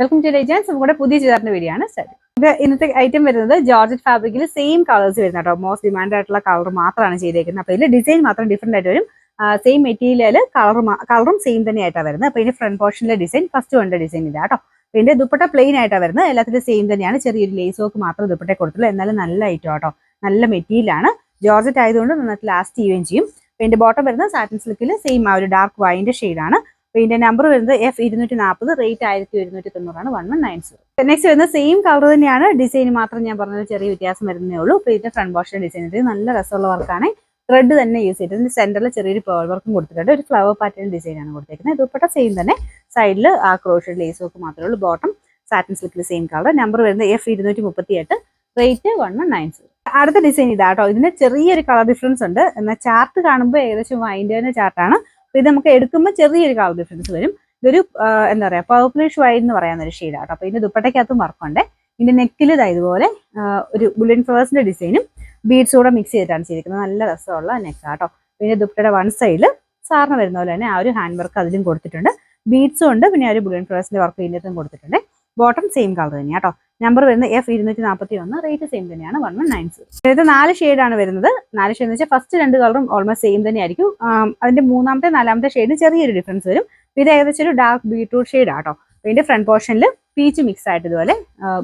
Welcome to ഡിജൈൻസ്. നമ്മുടെ പുതിയ ചുരിദാറിന്റെ video ആണ് സ്റ്റാർട്ട്. ഇത് ഇന്നത്തെ ഐറ്റം വരുന്നത് ജോർജറ്റ് ഫാബ്രിക്കിൽ സെയിം കളേഴ്സ് വരുന്ന കേട്ടോ. മോസ്റ്റ് ഡിമാൻഡ് ആയിട്ടുള്ള കളർ മാത്രമാണ് ചെയ്തേക്കുന്നത്. അപ്പോൾ ഇതിൽ ഡിസൈൻ മാത്രം ഡിഫറെന്റ് ആയിട്ട് വരും. സെയിം മെറ്റീരിയൽ കളറും സെയിം തന്നെയായിട്ടാണ് വരുന്നത്. അപ്പോൾ ഇതിന്റെ ഫ്രണ്ട് പോർഷനിലെ ഡിസൈൻ ഫസ്റ്റ് വണ്ട ഡിസൈൻ ഇതാ കേട്ടോ. ഇതിന്റെ ദുപ്പട്ട പ്ലെയിൻ ആയിട്ടാണ് വരുന്നത്. എല്ലാത്തിലും സെയിം തന്നെയാണ്. ചെറിയൊരു ലേസ് വർക്ക് മാത്രം ദുപ്പട്ടെ കൊടുത്തുള്ളൂ. എന്നാലും നല്ല ഐറ്റം കേട്ടോ. നല്ല മെറ്റീരിയലാണ്. ജോർജറ്റ് ആയതുകൊണ്ട് നന്നായിട്ട് ലാസ്റ്റ് ചെയ്യുകയും ചെയ്യും. ഇതിന്റെ ബോട്ടം വരുന്നത് സാറ്റിൻ സിൽക്കിൽ സെയിം ആ ഒരു ഡാർക്ക് വൈൻ്റെ ഷെയ്ഡാണ്. ഇതിന്റെ നമ്പർ വരുന്നത് F240, റേറ്റ് 1190 1190. നെക്സ്റ്റ് വരുന്നത് സെയിം കളർ തന്നെയാണ്. ഡിസൈൻ മാത്രം ഞാൻ പറഞ്ഞത് ചെറിയ വ്യത്യാസം വരുന്നേ ഉള്ളൂ. അപ്പോൾ ഇതിന്റെ ഫ്രണ്ട് പോർഷൻ ഡിസൈൻ ഇത് നല്ല രസമുള്ള വർക്കാണ്. ത്രെഡ് തന്നെ യൂസ് ചെയ്തിട്ട് ഇതിന്റെ സെന്ററിൽ ചെറിയൊരു പേൾ വർക്കും കൊടുത്തിട്ടുണ്ട്. ഒരു ഫ്ലവർ പാറ്റേൺ ഡിസൈനാണ് കൊടുത്തേക്കുന്നത്. ദുപ്പട്ട സെയിം തന്നെ. സൈഡിൽ ആ ക്രോഷഡ് ലേസ് വർക്ക് മാത്രമേ ഉള്ളൂ. ബോട്ടം സാറ്റിൻ സിൽക്കിൽ സെയിം കളർ. നമ്പർ വരുന്നത് F238, റേറ്റ് 1190. അടുത്ത ഡിസൈൻ ഇതാട്ടോ. ഇതിന് ചെറിയൊരു കളർ ഡിഫറൻസ് ഉണ്ട്. എന്നാൽ ചാർട്ട് കാണുമ്പോൾ ഏകദേശം വൈൻ്റെ ചാർട്ടാണ്. അപ്പോൾ ഇത് നമുക്ക് എടുക്കുമ്പോൾ ചെറിയൊരു കളർ ഡിഫറൻസ് വരും. ഇതൊരു എന്താ പറയുക പർപ്പിളിഷ് വൈറ്റ് എന്ന് പറയുന്ന ഒരു ഷെയ്ഡാട്ടോ. അപ്പോൾ ഇതിന്റെ ദുപ്പട്ടയ്ക്കകത്തും വർക്കുണ്ട്. ഇതിന്റെ നെക്കിൽ ഇതുപോലെ ഒരു ബുള്ളൻ ഫ്ലവേഴ്സിന്റെ ഡിസൈനും ബീഡ്സ് കൂടെ മിക്സ് ചെയ്തിട്ടാണ് ചെയ്തിരിക്കുന്നത്. നല്ല രസമുള്ള നെക്കാട്ടോ. പിന്നെ ദുപ്പട്ടയുടെ വൺ സൈഡിൽ സാറിന് വരുന്ന പോലെ തന്നെ ആ ഒരു ഹാൻഡ് വർക്ക് അതിലും കൊടുത്തിട്ടുണ്ട്. ബീഡ്സും ഉണ്ട്. പിന്നെ ആ ഒരു ബുള്ളൻ ഫ്ലവേഴ്സിന്റെ വർക്ക് ഇതിനകത്തും കൊടുത്തിട്ടുണ്ട്. ബോട്ടം സെയിം കളർ തന്നെയാണ് കേട്ടോ. നമ്പർ വരുന്നത് F241, റേറ്റ് സെയിം തന്നെയാണ് 1190. ഇതിനകത്ത് 4 ഷെയ്ഡാണ് വരുന്നത്. 4 ഷെയ്ഡ് എന്ന് വെച്ചാൽ ഫസ്റ്റ് 2 കളറും ഓൾമോസ്റ്റ് സെയിം തന്നെയായിരിക്കും. അതിന്റെ മൂന്നാമത്തെ 4ാമത്തെ ഷെയ്ഡിന് ചെറിയൊരു ഡിഫറൻസ് വരും. ഇത് ഏകദേശം ഒരു ഡാർക്ക് ബീട്രൂട്ട് ഷെയ്ഡ് ആട്ടോ. ഇതിന്റെ ഫ്രണ്ട് പോർഷനിൽ പീച്ച് മിക്സ് ആയിട്ട് ഇതുപോലെ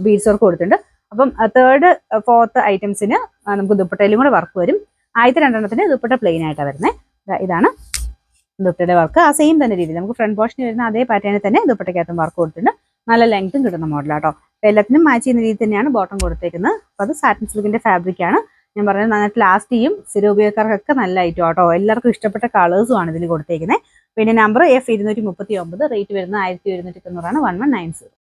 ബീഡ്സ് വർക്ക് കൊടുത്തിട്ടുണ്ട്. അപ്പം 3rd 4th ഐറ്റംസിന് നമുക്ക് ദുപ്പട്ടയിലും കൂടെ വർക്ക് വരും. ആദ്യത്തെ 2എണ്ണത്തിന് ദുപ്പട്ട പ്ലെയിൻ ആയിട്ടാണ് വരുന്നത്. ഇതാണ് ദുപ്പട്ടയുടെ വർക്ക്. ആ സെയിം തന്നെ രീതിയിൽ നമുക്ക് ഫ്രണ്ട് പോർഷനിൽ വരുന്ന അതേ പാറ്റേണിൽ തന്നെ ദുപ്പട്ടയ്ക്കകത്തും വർക്ക് കൊടുത്തിട്ടുണ്ട്. നല്ല ലെങ്ത്തും കിട്ടുന്ന മോഡലാട്ടോ. എല്ലാത്തിനും മാച്ച് ചെയ്യുന്ന രീതിയിൽ തന്നെയാണ് ബോട്ടം കൊടുത്തേക്കുന്നത്. അപ്പോൾ അത് സാറ്റിൻ സിൽക്കിന്റെ ഫാബ്രിക് ആണ്. ഞാൻ പറഞ്ഞത് നന്നായിട്ട് ലാസ്റ്റ് ചെയ്യും. സ്ഥിര ഉപയോഗക്കാർക്കൊക്കെ നല്ല ഐറ്റം ആട്ടോ. എല്ലാവർക്കും ഇഷ്ടപ്പെട്ട കളേഴ്സും ആണ് ഇതിൽ കൊടുത്തേക്കുന്നത്. പിന്നെ നമ്പർ F239, റേറ്റ് വരുന്നത് 1190 1190.